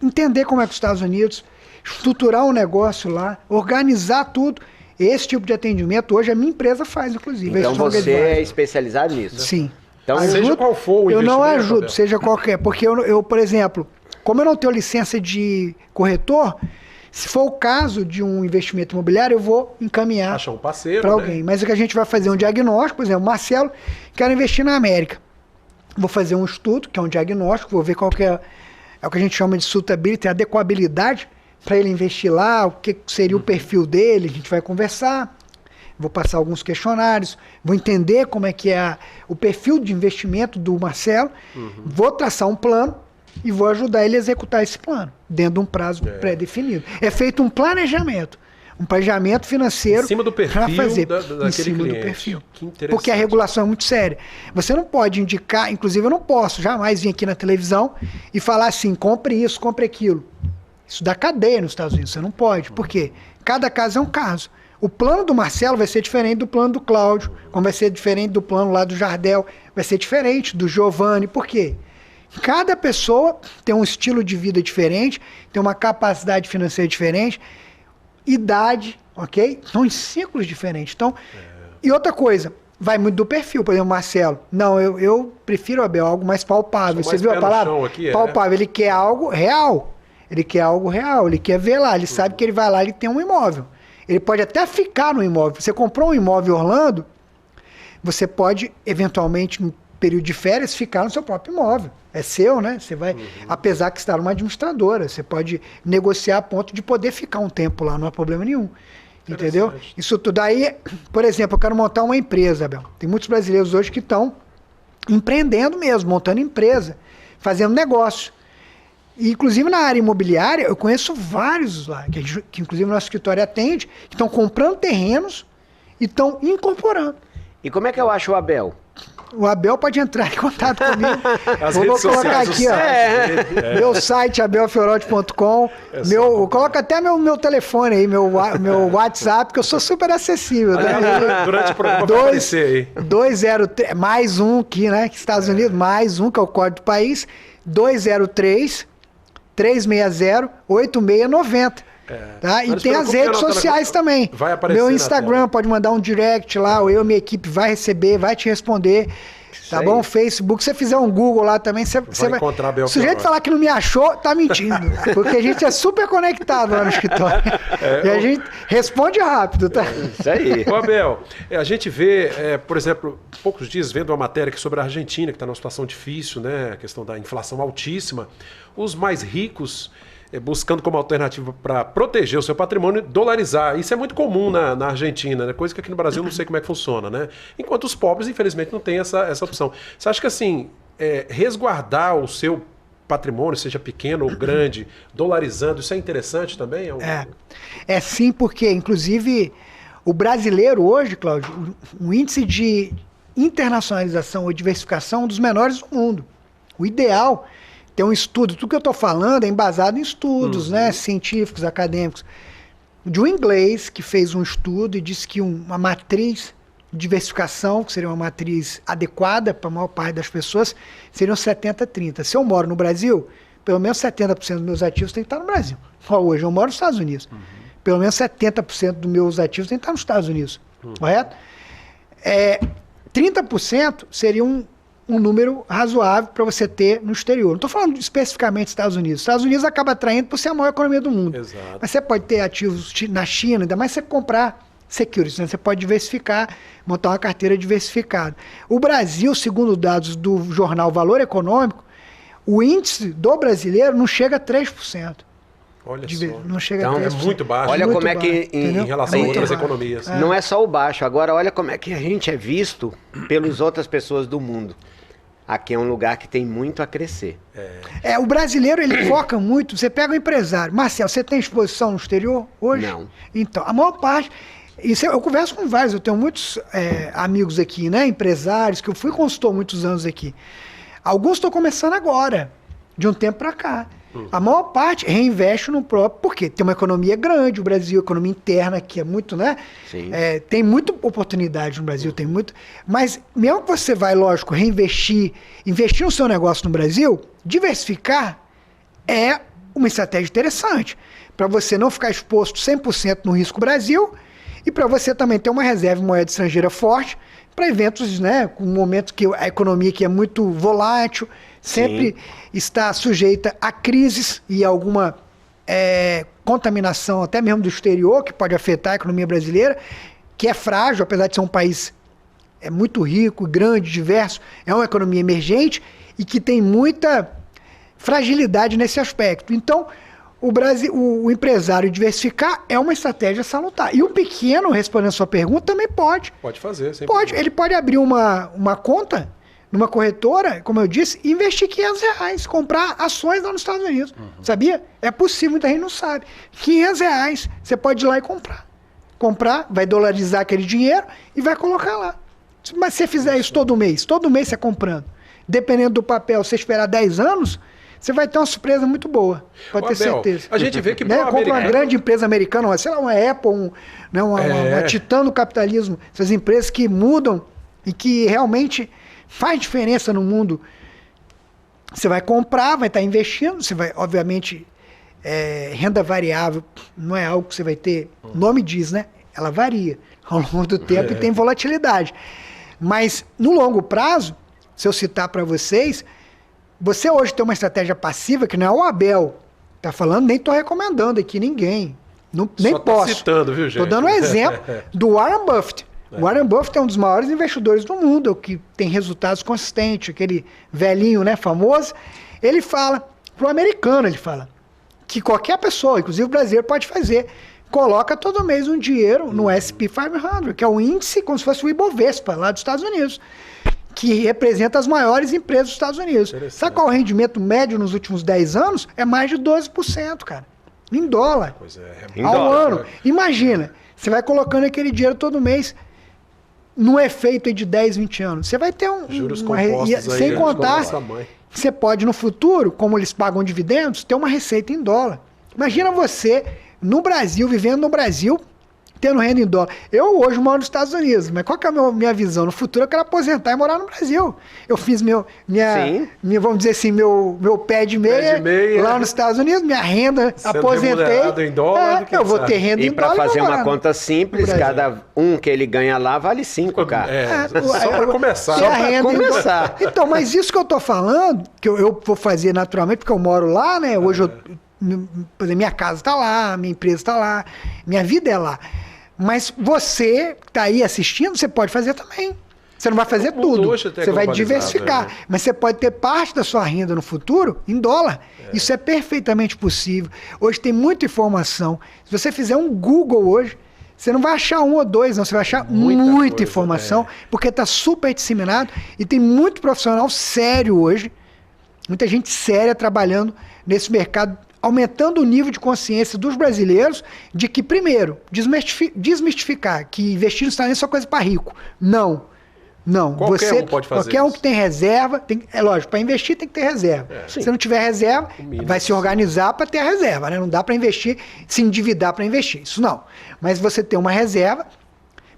entender como é que os Estados Unidos, estruturar um negócio lá, organizar tudo. Esse tipo de atendimento hoje a minha empresa faz, inclusive. Então você é especializado nisso? Sim. Então, seja qual for o investimento. Eu não ajudo, Abel. seja qualquer. Porque eu, por exemplo, como eu não tenho licença de corretor, se for o caso de um investimento imobiliário, eu vou encaminhar achar um parceiro para alguém. Mas o que a gente vai fazer um diagnóstico, por exemplo, Marcelo, quero investir na América. Vou fazer um estudo, que é um diagnóstico, vou ver qual que é o que a gente chama de suitability, adequabilidade, para ele investir lá, o que seria o perfil dele, a gente vai conversar, vou passar alguns questionários, vou entender como é que é o perfil de investimento do Marcelo, vou traçar um plano e vou ajudar ele a executar esse plano, dentro de um prazo pré-definido. É feito um planejamento financeiro em cima do perfil para fazer daquele em cima cliente. do perfil. Que interessante. Porque a regulação é muito séria. Você não pode indicar, inclusive eu não posso jamais vir aqui na televisão e falar assim, compre isso, compre aquilo. Isso dá cadeia nos Estados Unidos, você não pode. Por quê? Cada caso é um caso. O plano do Marcelo vai ser diferente do plano do Cláudio, como vai ser diferente do plano lá do Jardel, vai ser diferente do Giovanni. Por quê? Cada pessoa tem um estilo de vida diferente, tem uma capacidade financeira diferente, idade, ok? São em ciclos diferentes. Então, e outra coisa, vai muito do perfil. Por exemplo, Marcelo, não, eu prefiro, Abel, algo mais palpável. Você viu a palavra? Palpável. Ele quer algo real. Ele quer algo real, ele quer ver lá, ele sabe que ele vai lá, ele tem um imóvel. Ele pode até ficar no imóvel. Você comprou um imóvel em Orlando, você pode, eventualmente, no período de férias, ficar no seu próprio imóvel. É seu, né? Você vai, apesar que está numa administradora, você pode negociar a ponto de poder ficar um tempo lá, não há problema nenhum. Entendeu? Isso tudo aí, por exemplo, eu quero montar uma empresa, Abel. Tem muitos brasileiros hoje que estão empreendendo mesmo, montando empresa, fazendo negócio. E, inclusive na área imobiliária, eu conheço vários lá, que inclusive o nosso escritório atende, que estão comprando terrenos e estão incorporando. E como é que eu acho o Abel? O Abel pode entrar em contato comigo. Vou colocar aqui, ó. Meu site, abelfiorotti.com. Coloca até meu telefone aí, meu WhatsApp, que eu sou super acessível. Né? Durante o programa vai aparecer aí. 203, mais um aqui, né? Estados Unidos, mais um, que é o código do país. 203-360-8690. Tá? E tem as redes sociais também. Vai aparecer meu Instagram, pode mandar um direct lá, ou eu e minha equipe vai receber, vai te responder. Tá bom? Facebook, se você fizer um Google lá também, você vai encontrar Abel. O sujeito falar que não me achou, tá mentindo. Porque a gente é super conectado lá no escritório. E a gente responde rápido, tá? Isso aí. Ô Abel, a gente vê, por exemplo, poucos dias vendo uma matéria aqui sobre a Argentina, que está numa situação difícil, né? A questão da inflação altíssima. Os mais ricos buscando como alternativa para proteger o seu patrimônio, dolarizar. Isso é muito comum na Argentina, né? Coisa que aqui no Brasil eu não sei como é que funciona, né? Enquanto os pobres, infelizmente, não têm essa opção. Você acha que, assim, resguardar o seu patrimônio, seja pequeno ou grande, dolarizando, isso é interessante também? É sim, porque inclusive o brasileiro hoje, Cláudio, o índice de internacionalização ou diversificação é um dos menores do mundo. O ideal, tem um estudo, tudo que eu estou falando é embasado em estudos, né, científicos, acadêmicos, de um inglês que fez um estudo e disse que uma matriz de diversificação, que seria uma matriz adequada para a maior parte das pessoas, seriam 70-30. Se eu moro no Brasil, pelo menos 70% dos meus ativos tem que estar no Brasil. Hoje eu moro nos Estados Unidos. Pelo menos 70% dos meus ativos tem que estar nos Estados Unidos. Correto? 30% seria um número razoável para você ter no exterior. Não estou falando especificamente dos Estados Unidos. Os Estados Unidos acaba atraindo por ser a maior economia do mundo. Exato. Mas você pode ter ativos na China, ainda mais você comprar securities, né? Você pode diversificar, montar uma carteira diversificada. O Brasil, segundo dados do jornal Valor Econômico, o índice do brasileiro não chega a 3%. Olha só. Não chega Então, a 3%. É muito baixo. Olha Muito como é que baixo, entendeu? Em relação a muito outras baixo. economias. Não é só o baixo, agora olha como é que a gente é visto pelas outras pessoas do mundo. Aqui é um lugar que tem muito a crescer. O brasileiro, ele foca muito. Você pega o empresário. Marcelo, você tem exposição no exterior hoje? Não. Então, a maior parte... Isso eu converso com vários, eu tenho muitos amigos aqui, né? Empresários, que eu fui consultor muitos anos aqui. Alguns estão começando agora, de um tempo para cá. A maior parte reinveste no próprio, porque tem uma economia grande, o Brasil, economia interna, que é muito, né? Sim. Tem muita oportunidade no Brasil, tem muito. Mas mesmo que você vai, lógico, investir no seu negócio no Brasil, diversificar é uma estratégia interessante. Para você não ficar exposto 100% no risco Brasil e para você também ter uma reserva de moeda estrangeira forte para eventos, né? Com momentos que a economia que é muito volátil, sempre está sujeita a crises e alguma contaminação até mesmo do exterior, que pode afetar a economia brasileira, que é frágil, apesar de ser um país muito rico, grande, diverso, é uma economia emergente e que tem muita fragilidade nesse aspecto. Então, o empresário diversificar é uma estratégia salutar. E o pequeno, respondendo a sua pergunta, também pode. Pode fazer, sem Pode. problema. Ele pode abrir uma conta numa corretora, como eu disse, e investir R$500, comprar ações lá nos Estados Unidos. Sabia? É possível, muita gente não sabe. R$500, você pode ir lá e comprar. Comprar, vai dolarizar aquele dinheiro e vai colocar lá. Mas se você fizer isso todo mês você comprando, dependendo do papel, você esperar 10 anos, você vai ter uma surpresa muito boa. Pode ter Abel, certeza. a gente vê que né? pro Compra uma americano- grande empresa americana, sei lá, uma Apple, uma titã do capitalismo. Essas empresas que mudam e que realmente faz diferença no mundo. Você vai comprar, vai estar investindo, você vai, obviamente, renda variável não é algo que você vai ter, o nome diz, né? Ela varia ao longo do tempo e tem volatilidade. Mas, no longo prazo, se eu citar para vocês, você hoje tem uma estratégia passiva que não é o Abel está falando, nem estou recomendando aqui ninguém. Nem Só tá posso. citando, viu, gente? Estou dando um exemplo do Warren Buffett. O Warren Buffett é um dos maiores investidores do mundo, que tem resultados consistentes, aquele velhinho, né, famoso. Ele fala, pro americano ele fala, que qualquer pessoa, inclusive o brasileiro, pode fazer. Coloca todo mês um dinheiro no S&P 500, que é o índice como se fosse o Ibovespa, lá dos Estados Unidos, que representa as maiores empresas dos Estados Unidos. Sabe qual é o rendimento médio nos últimos 10 anos? É mais de 12%, cara. Em dólar. Pois é. Em Ao dólar, ano. Imagina, você vai colocando aquele dinheiro todo mês num efeito aí de 10, 20 anos. Você vai ter Juros uma compostos aí, sem né, contar desse tamanho. que você pode no futuro, como eles pagam dividendos, ter uma receita em dólar. Imagina você no Brasil, vivendo no Brasil, tendo renda em dólar. Eu hoje moro nos Estados Unidos, mas qual que é a minha visão? No futuro eu quero aposentar e morar no Brasil. Eu fiz vamos dizer assim, meu pé de meia lá nos Estados Unidos, minha renda, Sendo aposentei. remunerado em dólar, quem eu vou sabe? ter renda E em para dólar. fazer vou uma morar conta simples, Brasil. cada um que ele ganha lá vale 5, cara. Só para começar. Ter a pra renda em começar. dólar. Então, mas isso que eu tô falando, que eu vou fazer naturalmente, porque eu moro lá, né? Hoje, por exemplo, minha casa tá lá, minha empresa tá lá, minha vida é lá. Mas você que está aí assistindo, você pode fazer também. Você não vai fazer O mundo tudo. hoje até Você vai globalizado, diversificar. né? Mas você pode ter parte da sua renda no futuro em dólar. Isso é perfeitamente possível. Hoje tem muita informação. Se você fizer um Google hoje, você não vai achar um ou dois, não. Você vai achar muita coisa, informação, porque está super disseminado e tem muito profissional sério hoje Muita gente séria trabalhando nesse mercado, aumentando o nível de consciência dos brasileiros de que, primeiro, desmistificar que investir nos Estados Unidos é só coisa para rico. Não. Qualquer um pode fazer qualquer um que tem reserva, é lógico, para investir tem que ter reserva. Se não tiver reserva, vai se organizar para ter a reserva, né? Não dá para investir, se endividar para investir, isso não. Mas você tem uma reserva,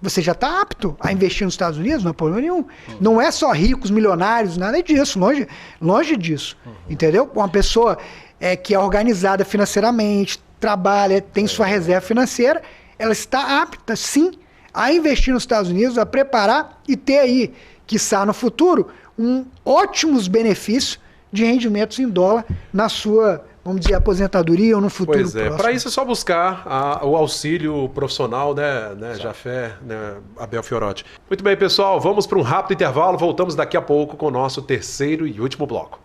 você já está apto a investir nos Estados Unidos, não é problema nenhum. Não é só ricos, milionários, nada disso, longe disso, entendeu? Uma pessoa que é organizada financeiramente, trabalha, tem sua reserva financeira, ela está apta, sim, a investir nos Estados Unidos, a preparar e ter aí, quiçá no futuro, ótimos benefícios de rendimentos em dólar na sua, vamos dizer, aposentadoria ou no futuro próximo. Para isso é só buscar o auxílio profissional, né Jafé, né, Abel Fiorotti. Muito bem, pessoal, vamos para um rápido intervalo, voltamos daqui a pouco com o nosso terceiro e último bloco.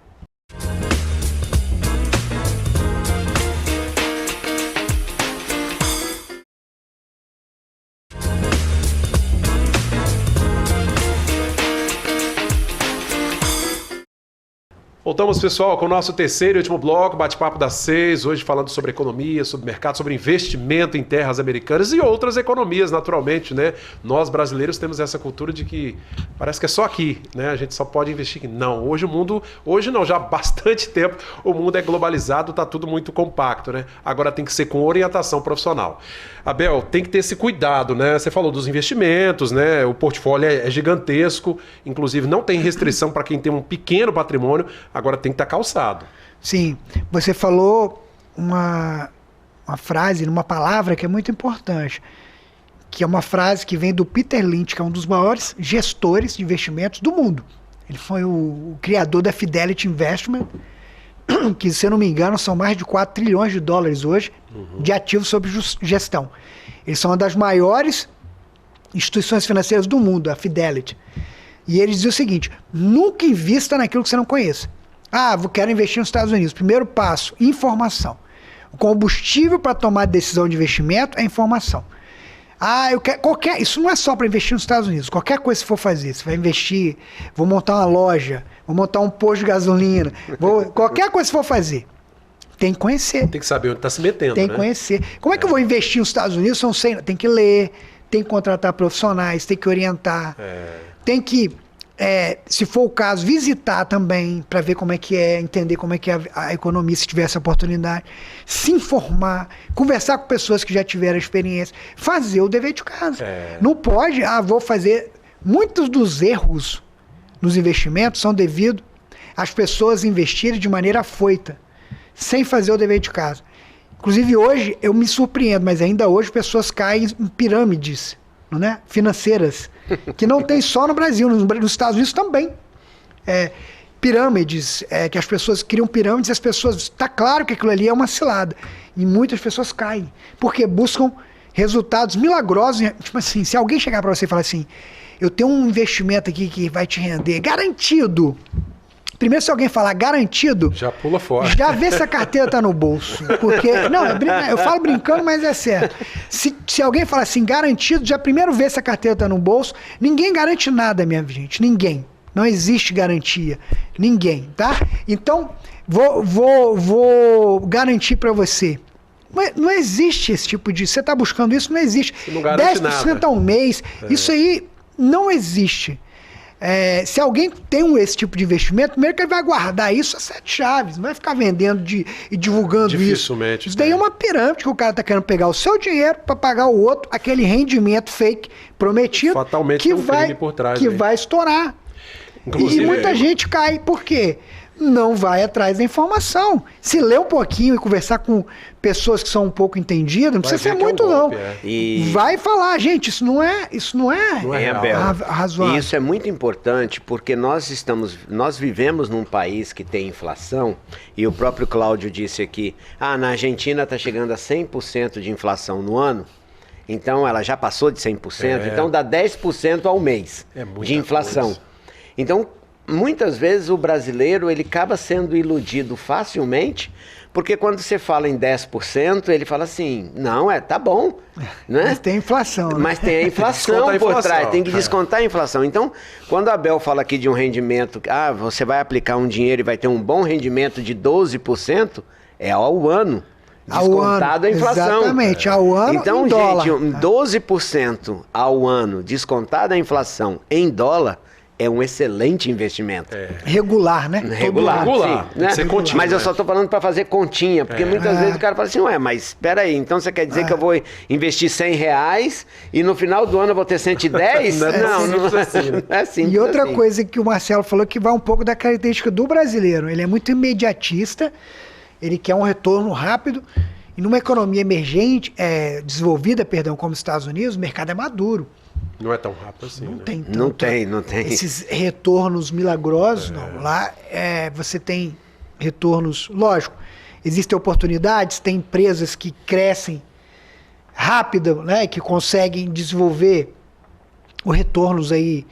Voltamos, pessoal, com o nosso terceiro e último bloco, Bate-Papo das 6, hoje falando sobre economia, sobre mercado, sobre investimento em terras americanas e outras economias, naturalmente, né? Nós, brasileiros, temos essa cultura de que parece que é só aqui, né? A gente só pode investir aqui. Não, já há bastante tempo, o mundo é globalizado, tá tudo muito compacto, né? Agora tem que ser com orientação profissional. Abel, tem que ter esse cuidado, né? Você falou dos investimentos, né? O portfólio é gigantesco, inclusive não tem restrição para quem tem um pequeno patrimônio, agora tem que estar calçado. Sim, você falou uma frase, uma palavra que é muito importante, que é uma frase que vem do Peter Lynch, que é um dos maiores gestores de investimentos do mundo. Ele foi o criador da Fidelity Investment, que, se eu não me engano, são mais de 4 trilhões de dólares hoje de ativos sob gestão. Eles são uma das maiores instituições financeiras do mundo, a Fidelity. E ele dizia o seguinte: nunca invista naquilo que você não conheça. Quero investir nos Estados Unidos. Primeiro passo, informação. O combustível para tomar decisão de investimento é informação. Isso não é só para investir nos Estados Unidos. Qualquer coisa que você for fazer, você vai investir, vou montar uma loja, vou montar um posto de gasolina, qualquer coisa que você for fazer, tem que conhecer. Tem que saber onde está se metendo, Tem que conhecer. Como é que eu vou investir nos Estados Unidos? Tem que ler, tem que contratar profissionais, tem que orientar, tem que, se for o caso, visitar também para ver como é que é, entender como é que é a economia, se tiver essa oportunidade, se informar, conversar com pessoas que já tiveram experiência, fazer o dever de casa. Não pode, vou fazer. Muitos dos erros nos investimentos são devido às pessoas investirem de maneira afoita, sem fazer o dever de casa. Inclusive hoje, eu me surpreendo, mas ainda hoje pessoas caem em pirâmides, né, financeiras, que não tem só no Brasil, nos Estados Unidos também. Pirâmides, que as pessoas criam pirâmides e as pessoas... Está claro que aquilo ali é uma cilada. E muitas pessoas caem, porque buscam resultados milagrosos. Tipo assim, se alguém chegar para você e falar assim, eu tenho um investimento aqui que vai te render, garantido. Primeiro, se alguém falar garantido, já pula fora. Já vê se a carteira está no bolso. Porque, não, eu falo brincando, mas é sério. Se alguém falar assim, garantido, já primeiro vê se a carteira está no bolso. Ninguém garante nada, minha gente. Ninguém. Não existe garantia. Ninguém, tá? Então, vou garantir para você. Não existe esse tipo de... Você está buscando isso, não existe. Você não garante 10% nada. Ao mês. Isso aí não existe. Se alguém tem esse tipo de investimento, primeiro que ele vai guardar isso a 7 chaves, não vai ficar vendendo e divulgando Dificilmente, isso daí é uma pirâmide que o cara tá querendo pegar o seu dinheiro para pagar o outro, aquele rendimento fake prometido, fatalmente que tem um crime por trás, vai estourar. Inclusive, e muita gente cai, por quê? Não vai atrás da informação. Se ler um pouquinho e conversar com pessoas que são um pouco entendidas, não precisa ser muito golpe, não. Vai falar, gente, isso não é razoável. E isso é muito importante porque nós vivemos num país que tem inflação, e o próprio Cláudio disse aqui, na Argentina está chegando a 100% de inflação no ano. Então ela já passou de 100%, então dá 10% ao mês de inflação. Coisa. Então, muitas vezes o brasileiro ele acaba sendo iludido facilmente, porque quando você fala em 10%, ele fala assim, não, tá bom. Né? Mas tem inflação. Né? Mas tem a inflação por trás, tem que descontar a inflação. Então, quando a Abel fala aqui de um rendimento, você vai aplicar um dinheiro e vai ter um bom rendimento de 12%, é ao ano. Descontado a inflação. Exatamente, ao ano então, em dólar. Então, gente, 12% ao ano descontado a inflação em dólar é um excelente investimento. Regular, né? Regular, sim, né? Ser contínuo, mas eu só estou falando para fazer continha, porque muitas vezes o cara fala assim, mas espera aí, então você quer dizer que eu vou investir R$100 e no final do ano eu vou ter 110? Não é assim. E outra coisa que o Marcelo falou que vai um pouco da característica do brasileiro, ele é muito imediatista, ele quer um retorno rápido, e numa economia emergente, desenvolvida, como os Estados Unidos, o mercado é maduro. Não é tão rápido assim. Não tem esses retornos milagrosos, não. Lá você tem retornos, lógico, existem oportunidades, tem empresas que crescem rápido, né, que conseguem desenvolver os retornos aí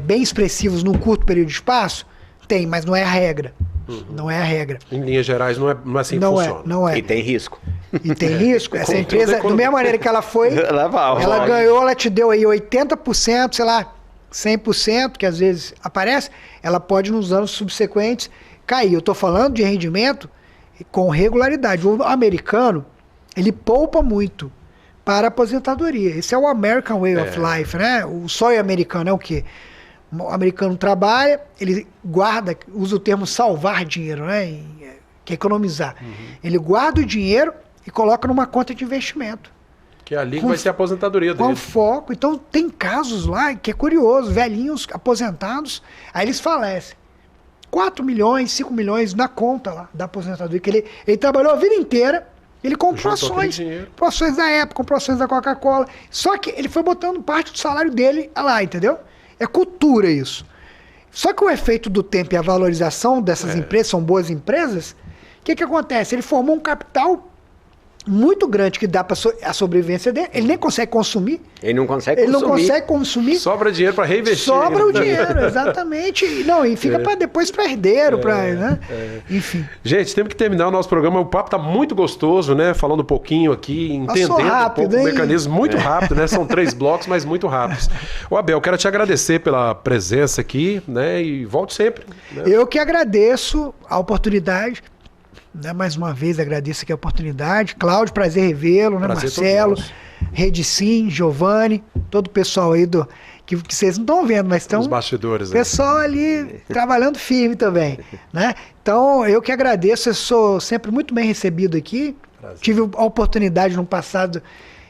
bem expressivos num curto período de espaço, tem, mas não é a regra. Não é a regra. Em linhas gerais, não é assim que funciona. Não é. E tem risco. E tem risco. Essa empresa, da mesma maneira que ela foi, ela ganhou, ela te deu aí 80%, sei lá, 100%, que às vezes aparece, ela pode nos anos subsequentes cair. Eu estou falando de rendimento com regularidade. O americano, ele poupa muito para a aposentadoria. Esse é o American Way of Life, né? O sonho americano é o quê? O americano trabalha, ele guarda, usa o termo salvar dinheiro, né? Que é economizar. Ele guarda o dinheiro e coloca numa conta de investimento. Que é ali que vai ser a aposentadoria dele. Com foco. Então tem casos lá que é curioso, velhinhos aposentados, aí eles falecem. 4 milhões, 5 milhões na conta lá da aposentadoria, que ele trabalhou a vida inteira, ele comprou ações da Apple, comprou ações da Coca-Cola, só que ele foi botando parte do salário dele lá, entendeu? É cultura isso. Só que o efeito do tempo e a valorização dessas empresas, são boas empresas, o que acontece? Ele formou um capital muito grande que dá para a sobrevivência dele, ele nem consegue consumir. Ele não consegue consumir. Sobra dinheiro para reinvestir. Sobra o dinheiro, exatamente. E fica para depois para herdeiro, né? Enfim. Gente, temos que terminar o nosso programa. O papo tá muito gostoso, né? Falando um pouquinho aqui, entendendo rápido, um pouco o mecanismo muito rápido, né? São 3 blocos, mas muito rápidos. Ô Abel, quero te agradecer pela presença aqui, né? E volte sempre. Né? Eu que agradeço a oportunidade. Mais uma vez agradeço aqui a oportunidade. Cláudio, prazer revê-lo, né? Marcelo, Redicim, Giovanni, todo o pessoal aí que vocês não estão vendo, mas estão. Os bastidores. Pessoal ali trabalhando firme também. Né? Então, eu que agradeço, eu sou sempre muito bem recebido aqui. Prazer. Tive a oportunidade no passado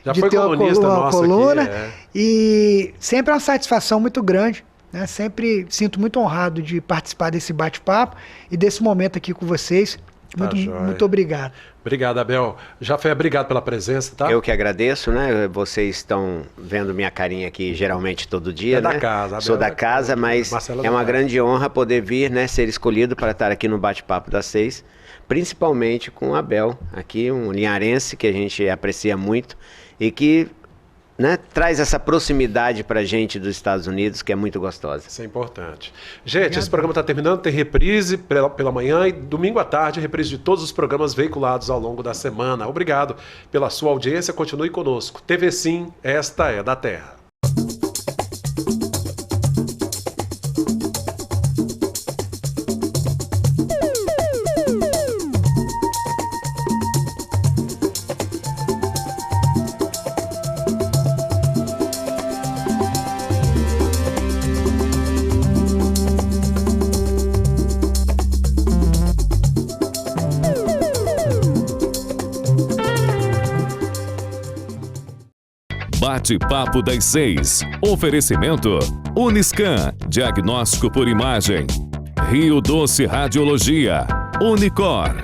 de ter uma coluna. Aqui, e sempre é uma satisfação muito grande. Né? Sempre sinto muito honrado de participar desse bate-papo e desse momento aqui com vocês. Muito obrigado. Obrigado, Abel. Jafé, obrigado pela presença, tá? Eu que agradeço, né? Vocês estão vendo minha carinha aqui geralmente todo dia, né? Da casa, Abel. Sou da casa, mas é uma grande honra poder vir, né? Ser escolhido para estar aqui no Bate-Papo das 6, principalmente com o Abel, aqui um linharense que a gente aprecia muito e que, né, traz essa proximidade pra gente dos Estados Unidos, que é muito gostosa. Isso é importante. Gente, esse programa está terminando, tem reprise pela manhã e domingo à tarde, reprise de todos os programas veiculados ao longo da semana. Obrigado pela sua audiência, continue conosco. TV Sim, esta é da Terra. Bate-Papo das 6. Oferecimento Uniscan, diagnóstico por imagem. Rio Doce Radiologia. Unicor.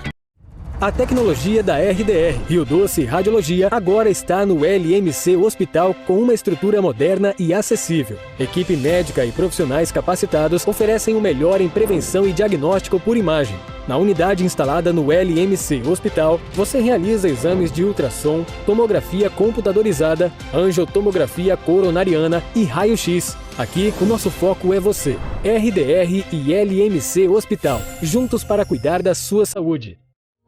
A tecnologia da RDR, Rio Doce Radiologia, agora está no LMC Hospital com uma estrutura moderna e acessível. Equipe médica e profissionais capacitados oferecem o melhor em prevenção e diagnóstico por imagem. Na unidade instalada no LMC Hospital, você realiza exames de ultrassom, tomografia computadorizada, angiotomografia coronariana e raio-x. Aqui, o nosso foco é você. RDR e LMC Hospital, juntos para cuidar da sua saúde.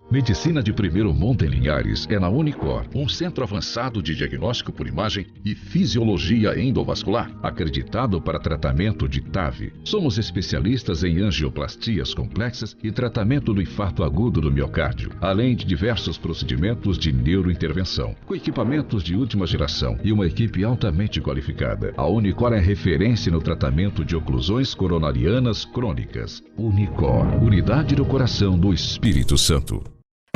Medicina de primeiro monta em Linhares é na Unicor, um centro avançado de diagnóstico por imagem e fisiologia endovascular, acreditado para tratamento de TAV. Somos especialistas em angioplastias complexas e tratamento do infarto agudo do miocárdio, além de diversos procedimentos de neurointervenção, com equipamentos de última geração e uma equipe altamente qualificada. A Unicor é referência no tratamento de oclusões coronarianas crônicas. Unicor, unidade do coração do Espírito Santo.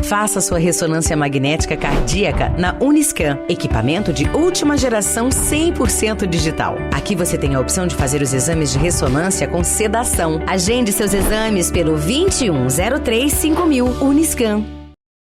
Faça sua ressonância magnética cardíaca na Uniscan, equipamento de última geração 100% digital. Aqui você tem a opção de fazer os exames de ressonância com sedação. Agende seus exames pelo 2103 5000 Uniscan.